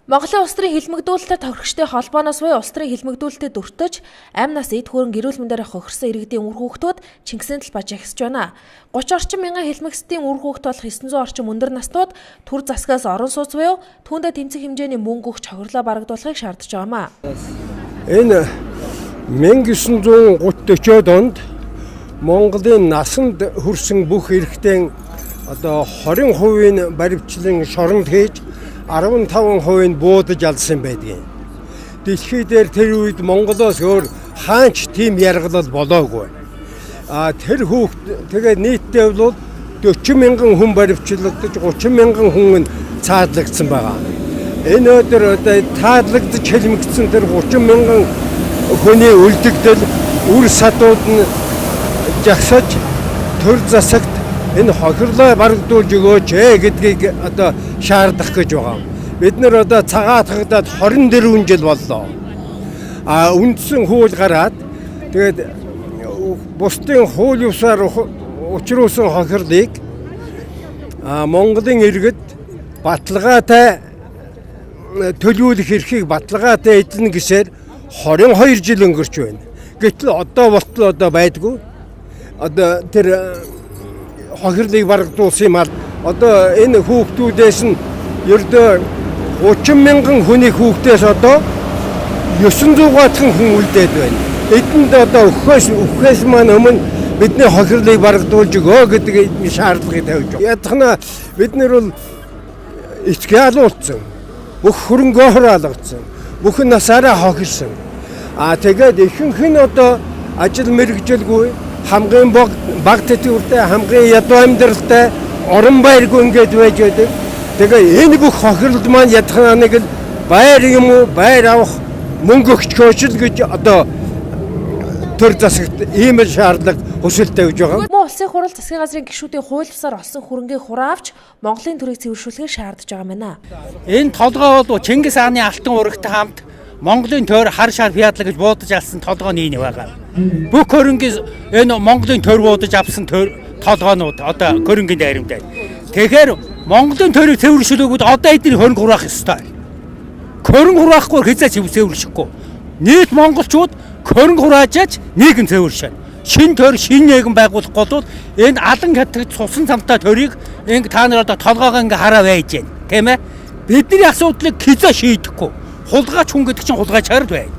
Монголын улс төрийн хилмигдүүлэлтэд тохирогчтой холбооноос буюу улс төрийн хилмигдүүлэлтэд өртөж, амь нас эд хөрөн гэрүүл мэндээр хохирсон иргэдийн үр хүүхдүүд Чингисийн талбай жагсаж байна. 30 орчим мянган хилмигчдийн үр хүүхд болох 900 орчим өндөр настууд төр засгаас орон сууц буюу түүндээ тэмцэх хэмжээний мөнгө өгч хохирлоо барагдуулахыг шаардж байгаамаа. Энэ 1930-40-од онд Монголын насанд хүрсэн бүх эрэгтэй одоо 20% баривчлан шоронд хийж 15% буудаж алсан байдгийг. Дэлхий дээр тэр үед Монголоос өөр хаанч тийм яргалал болоогүй. Тэр хүүхд тэгээ нийтдээ бол 40 мянган хүн баривчлагдаж 30 мянган хүн цаадлагдсан байгаа. Энэ өдөр одоо цаадлагдаж хэлмэгдсэн тэр 30 мянган хүний үлдэгдэл үр садууд нь жагсаж төр засагт энэ хохирлоо барагдуулж өгөөч гэдгийг одоо шаардах гэж байгаа. Бид нар одоо цагаатгагдаад 24 жил боллоо. Үндсэн хууль гараад тэгээд бусдын хууль ёсоор учруулсан хохирлыг Монголын иргэд баталгаатай төлөвлөх эрхийг баталгаатай эзлэн гэсээр 22 жил өнгөрч байна. Гэтэл одоо болтол одоо байдгүй. Одоо тэр хохирлыг барагдуулсан юм аа. Одоо энэ хүүхдүүдээс нь ердөө 30 мянган хүний хүүхдээс одоо 900 гаатхан хүн үлдээд байна. Эдэнд одоо өхөөс маань өмнө бидний хохирлыг барагдуулж өгөө гэдэг шаардлагыг тавьж байгаа. Ядахна бид нар бол ичгэлуулсан. Бүх хөрөнгөө хураалгацсан. Бүх насаараа хохирсан. Тэгээд ихэнх нь одоо ажил мэргэжилгүй хамгийн баг тэтгэвртэй хамгийн ядуу амьдралтай орон байргүй ингэж байж байдаг. Тэгээ энэ бүх хохирлд маань ядахна нэг л байр юм уу байр авах мөнгө өгч хөөшил гэж одоо төр засагт ийм л шаардлага хүсэлтэй гэж байгаа. Мөн улсын хурал засгийн газрын гишүүдийн хууль бусаар олсон хөрөнгийг хураавч Монголын төрийг цэвэршүүлэхийг шаардж байгаа юм байна. Энэ толгой бол Чингис хааны алтан урагтай хамт Монголын төр хар шар фядлаг гэж буудаж алсан толгойн нэг байгаа. Бүх хөрөнгийн энэ Монголын төр буудаж авсан толгойнууд одоо хөрөнгийн дайрамтай. Тэгэхээр Монголын төрийг цэвэршүүлээгүүд одоо эдний хөрөнгө хураах ёстой. Хөрөнгө хураахгүй хязгаарч цэвэршихгүй. Нийт монголчууд хөрөнгө хураажаач нийгэм цэвэршэн. Шин төр шин нийгэм байгуулах бол энэ алан хатгаж цусан цамтай төрийг ингэ та нар одоо толгоогоо ингэ хараа байж гэн. Тийм ээ? Бидний асуудлыг хязгаар шийдэхгүй. Хулгайч хүн гэдэг чинь хулгайчаар л байна.